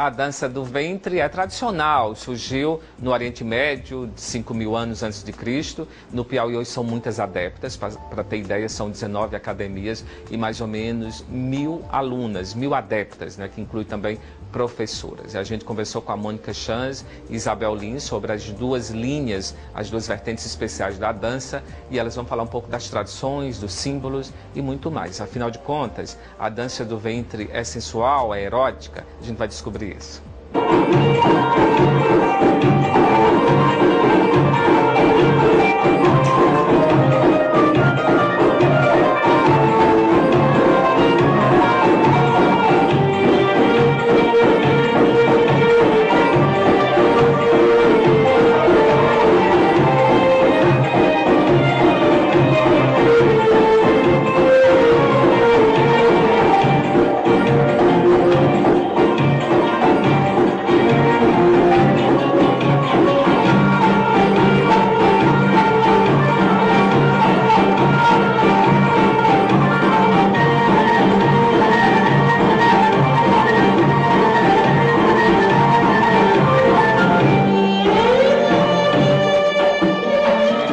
A dança do ventre é tradicional, surgiu no Oriente Médio, de 5.000 anos antes de Cristo. No Piauí hoje são muitas adeptas, para ter ideia são 19 academias e mais ou menos 1.000 alunas, 1.000 adeptas, né, que inclui também professoras. E a gente conversou com a Mônica Chans e Isabel Lins sobre as duas linhas, as duas vertentes especiais da dança, e elas vão falar um pouco das tradições, dos símbolos e muito mais. Afinal de contas, a dança do ventre é sensual, é erótica? A gente vai descobrir isso.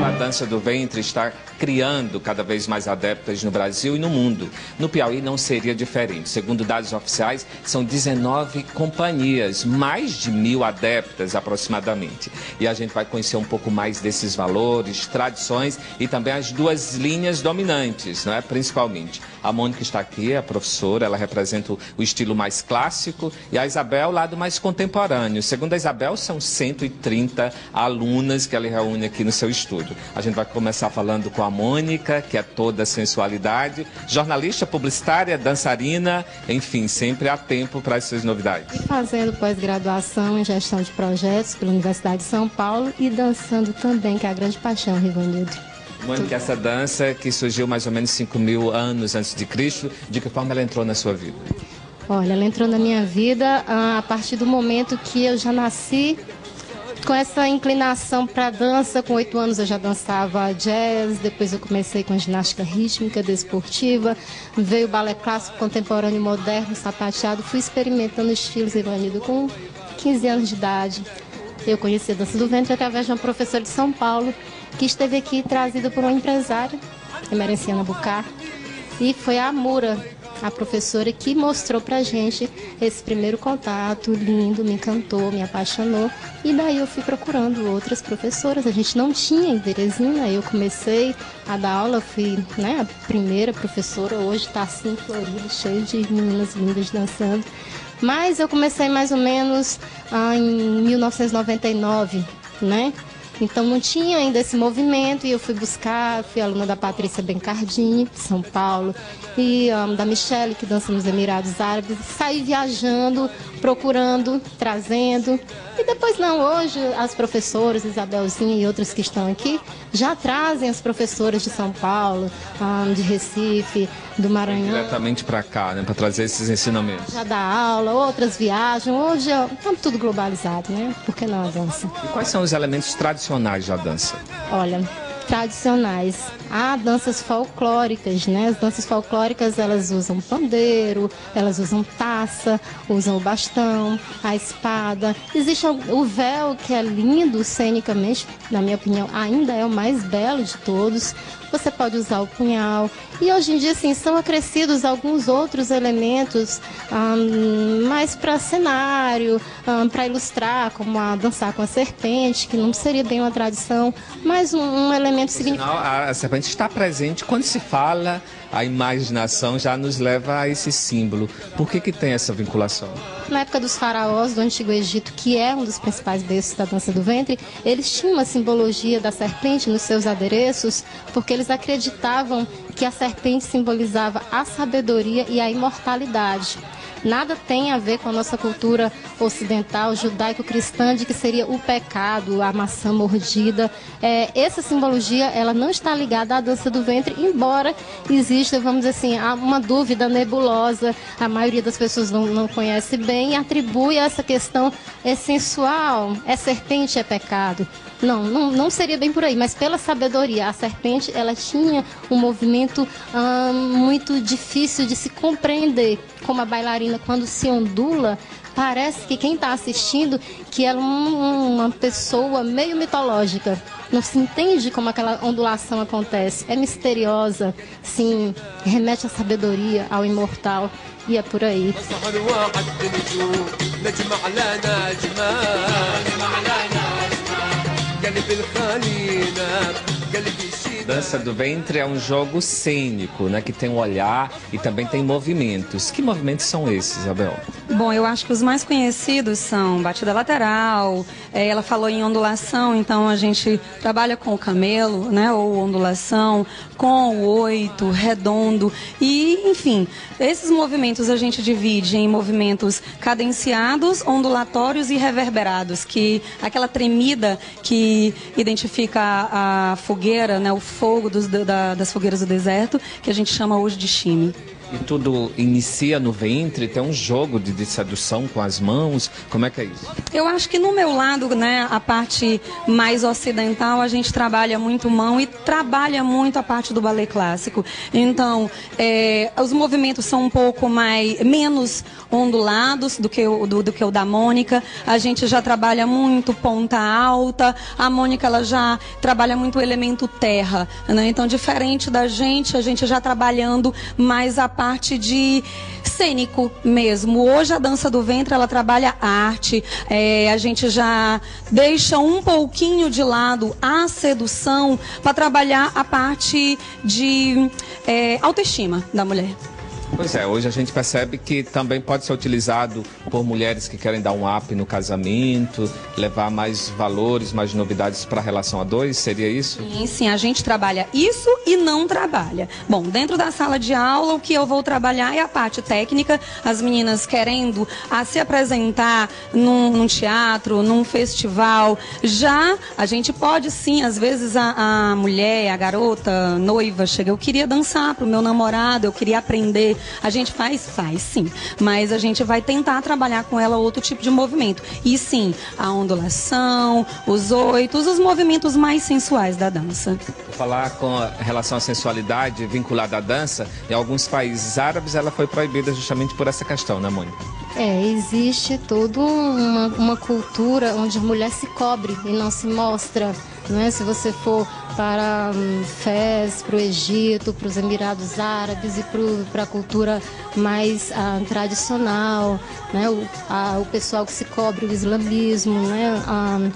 A dança do ventre está criando cada vez mais adeptas no Brasil e no mundo. No Piauí não seria diferente. Segundo dados oficiais, são 19 companhias, mais de 1.000 adeptas aproximadamente. E a gente vai conhecer um pouco mais desses valores, tradições e também as duas linhas dominantes, não é? Principalmente. A Mônica está aqui, a professora, ela representa o estilo mais clássico, e a Isabel, o lado mais contemporâneo. Segundo a Isabel, são 130 alunas que ela reúne aqui no seu estúdio. A gente vai começar falando com a Mônica, que é toda sensualidade, jornalista, publicitária, dançarina, enfim, sempre há tempo para essas novidades. E fazendo pós-graduação em gestão de projetos pela Universidade de São Paulo e dançando também, que é a grande paixão, Rivanildo. Mônica, essa dança que surgiu mais ou menos 5.000 anos antes de Cristo, de que forma ela entrou na sua vida? Olha, ela entrou na minha vida a partir do momento que eu já nasci com essa inclinação para dança. Com 8 anos eu já dançava jazz, depois eu comecei com ginástica rítmica, desportiva, veio o balé clássico, contemporâneo, moderno, sapateado, fui experimentando estilos, Ivanildo, com 15 anos de idade. Eu conheci a dança do ventre através de uma professora de São Paulo, que esteve aqui trazida por uma empresária, Emerenciana Bucar, e foi a Amura, a professora, que mostrou pra gente esse primeiro contato lindo, me encantou, me apaixonou, e daí eu fui procurando outras professoras. A gente não tinha em Teresina, eu comecei a dar aula, fui, né, a primeira professora, hoje está assim florido, cheio de meninas lindas dançando, mas eu comecei mais ou menos em 1999, né? Então não tinha ainda esse movimento, e eu fui buscar, fui aluna da Patrícia Bencardini, de São Paulo, e da Michele, que dança nos Emirados Árabes. Saí viajando, procurando, trazendo. E depois não, hoje as professoras, Isabelzinha e outras que estão aqui, já trazem as professoras de São Paulo, de Recife, do Maranhão. Diretamente para cá, né, para trazer esses ensinamentos. Já dá aula, outras viajam. Hoje está tudo globalizado, né? Por que não a dança? E quais são os elementos tradicionais da dança? Olha, tradicionais. Há danças folclóricas, né? As danças folclóricas, elas usam pandeiro, elas usam taça, usam o bastão, a espada. Existe o véu, que é lindo cenicamente, na minha opinião, ainda é o mais belo de todos. Você pode usar o punhal. E hoje em dia, sim, são acrescidos alguns outros elementos mais para cenário, para ilustrar, como a dançar com a serpente, que não seria bem uma tradição, mas um elemento significativo. A serpente está presente quando se fala, a imaginação já nos leva a esse símbolo. Por que tem essa vinculação? Na época dos faraós do Antigo Egito, que é um dos principais berços da dança do ventre, eles tinham uma simbologia da serpente nos seus adereços, porque eles acreditavam que a serpente simbolizava a sabedoria e a imortalidade. Nada tem a ver com a nossa cultura ocidental, judaico-cristã, de que seria o pecado, a maçã mordida. Essa simbologia, ela não está ligada à dança do ventre, embora exista, vamos dizer assim, uma dúvida nebulosa. A maioria das pessoas não conhece bem e atribui essa questão sensual. É serpente, é pecado. Não seria bem por aí, mas pela sabedoria. A serpente, ela tinha um movimento muito difícil de se compreender. Como a bailarina, quando se ondula, parece que quem está assistindo que ela é uma pessoa meio mitológica. Não se entende como aquela ondulação acontece. É misteriosa, sim, remete à sabedoria, ao imortal, e é por aí. Dança do ventre é um jogo cênico, né? Que tem um olhar e também tem movimentos. Que movimentos são esses, Isabel? Bom, eu acho que os mais conhecidos são batida lateral, ela falou em ondulação, então a gente trabalha com o camelo, né? Ou ondulação, com o oito, redondo e, enfim, esses movimentos a gente divide em movimentos cadenciados, ondulatórios e reverberados, que aquela tremida que identifica a fogueira, né? O fogo das fogueiras do deserto, que a gente chama hoje de shimmy. E tudo inicia no ventre, tem um jogo de sedução com as mãos, como é que é isso? Eu acho que no meu lado, né, a parte mais ocidental, a gente trabalha muito mão e trabalha muito a parte do balé clássico. Então, os movimentos são um pouco menos ondulados do que o da Mônica. A gente já trabalha muito ponta alta, a Mônica ela já trabalha muito o elemento terra, né? Então, diferente da gente, a gente já trabalhando mais a parte de cênico mesmo. Hoje a dança do ventre ela trabalha arte, a gente já deixa um pouquinho de lado a sedução para trabalhar a parte de autoestima da mulher. Pois é, hoje a gente percebe que também pode ser utilizado por mulheres que querem dar um up no casamento, levar mais valores, mais novidades para a relação a dois, seria isso? Sim, a gente trabalha isso e não trabalha. Bom, dentro da sala de aula, o que eu vou trabalhar é a parte técnica, as meninas querendo se apresentar num teatro, num festival. Já a gente pode sim, às vezes a mulher, a garota, a noiva, chega, eu queria dançar pro meu namorado, eu queria aprender. A gente faz sim, mas a gente vai tentar trabalhar com ela outro tipo de movimento. E sim, a ondulação, os oitos, os movimentos mais sensuais da dança. Vou falar com relação à sensualidade vinculada à dança, em alguns países árabes ela foi proibida justamente por essa questão, né, Mônica? Existe toda uma cultura onde a mulher se cobre e não se mostra, não é? Se você for para Fez, para o Egito, para os Emirados Árabes e para a cultura mais tradicional, né? O pessoal que se cobre o islamismo, né?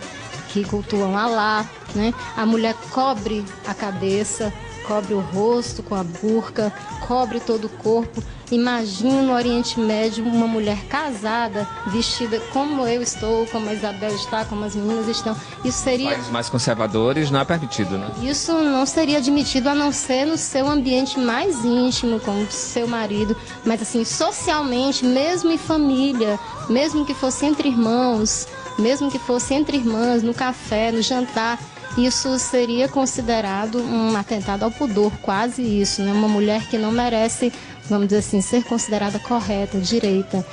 Que cultuam Alá, né? A mulher cobre a cabeça, cobre o rosto com a burca, cobre todo o corpo. Imagina no Oriente Médio uma mulher casada, vestida como eu estou, como a Isabel está, como as meninas estão. Isso seria... Países mais conservadores não é permitido, né? Isso não seria admitido a não ser no seu ambiente mais íntimo, com o seu marido. Mas assim, socialmente, mesmo em família, mesmo que fosse entre irmãos, mesmo que fosse entre irmãs, no café, no jantar, isso seria considerado um atentado ao pudor, quase isso, né? Uma mulher que não merece, vamos dizer assim, ser considerada correta, direita.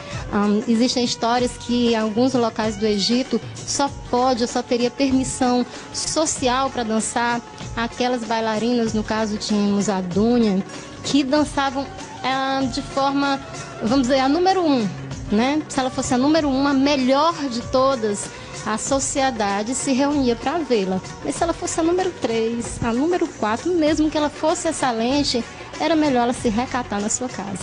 Existem histórias que em alguns locais do Egito só teria permissão social para dançar aquelas bailarinas, no caso tínhamos a Dunya, que dançavam de forma, vamos dizer, a número 1, né? Se ela fosse a número 1, a melhor de todas, a sociedade se reunia para vê-la. Mas se ela fosse a número 3, a número 4, mesmo que ela fosse excelente, era melhor ela se recatar na sua casa.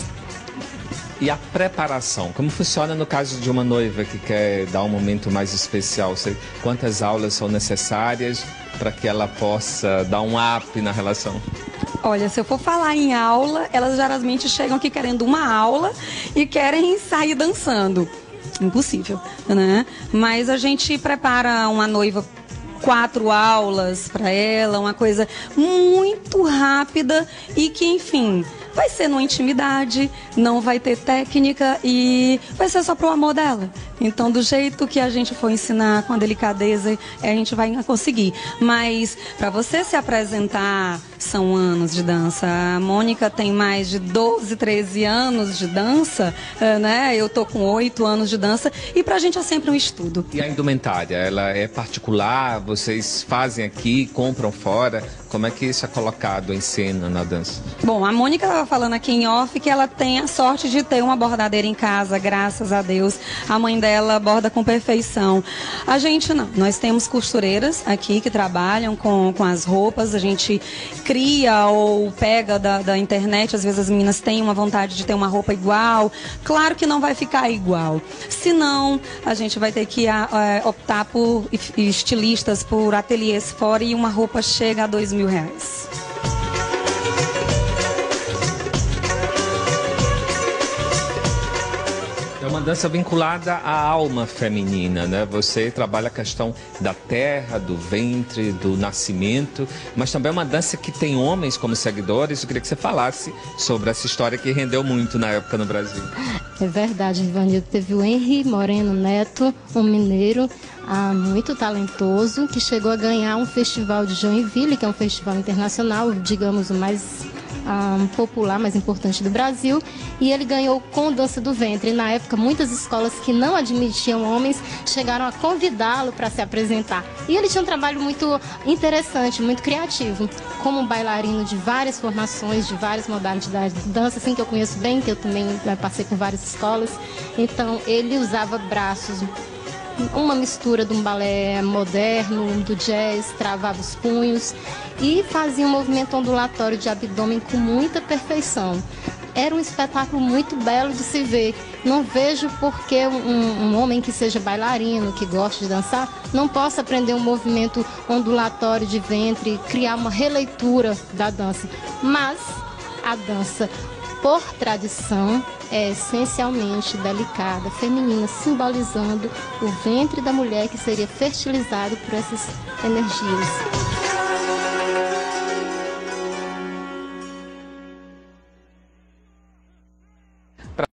E a preparação, como funciona no caso de uma noiva que quer dar um momento mais especial? Quantas aulas são necessárias para que ela possa dar um up na relação? Olha, se eu for falar em aula, elas geralmente chegam aqui querendo uma aula e querem sair dançando. Impossível, né? Mas a gente prepara uma noiva 4 aulas para ela, uma coisa muito rápida e que, enfim, vai ser numa intimidade, não vai ter técnica e vai ser só pro amor dela. Então, do jeito que a gente for ensinar, com a delicadeza, a gente vai conseguir. Mas, para você se apresentar, são anos de dança. A Mônica tem mais de 12, 13 anos de dança, né? Eu tô com 8 anos de dança. E pra gente é sempre um estudo. E a indumentária, ela é particular? Vocês fazem aqui, compram fora? Como é que isso é colocado em cena na dança? Bom, a Mônica estava falando aqui em off que ela tem a sorte de ter uma bordadeira em casa, graças a Deus. A mãe dela borda com perfeição. A gente não. Nós temos costureiras aqui que trabalham com as roupas. A gente cria ou pega da internet. Às vezes as meninas têm uma vontade de ter uma roupa igual. Claro que não vai ficar igual. Senão, a gente vai ter que optar por estilistas, por ateliês fora, e uma roupa chega a R$2.000. É uma dança vinculada à alma feminina, né? Você trabalha a questão da terra, do ventre, do nascimento, mas também é uma dança que tem homens como seguidores. Eu queria que você falasse sobre essa história que rendeu muito na época no Brasil. É verdade, Ivanildo. Teve o Henry Moreno Neto, um mineiro muito talentoso, que chegou a ganhar um festival de Joinville, que é um festival internacional, digamos, o mais popular, mais importante do Brasil, e ele ganhou com dança do ventre. E, na época, muitas escolas que não admitiam homens chegaram a convidá-lo para se apresentar. E ele tinha um trabalho muito interessante, muito criativo, como um bailarino de várias formações, de várias modalidades de dança, assim, que eu conheço bem, que eu também passei por várias escolas. Então, ele usava braços, uma mistura de um balé moderno, do jazz, travava os punhos e fazia um movimento ondulatório de abdômen com muita perfeição. Era um espetáculo muito belo de se ver. Não vejo por que um homem que seja bailarino, que goste de dançar, não possa aprender um movimento ondulatório de ventre, criar uma releitura da dança. Mas a dança, por tradição, é essencialmente delicada, feminina, simbolizando o ventre da mulher que seria fertilizado por essas energias.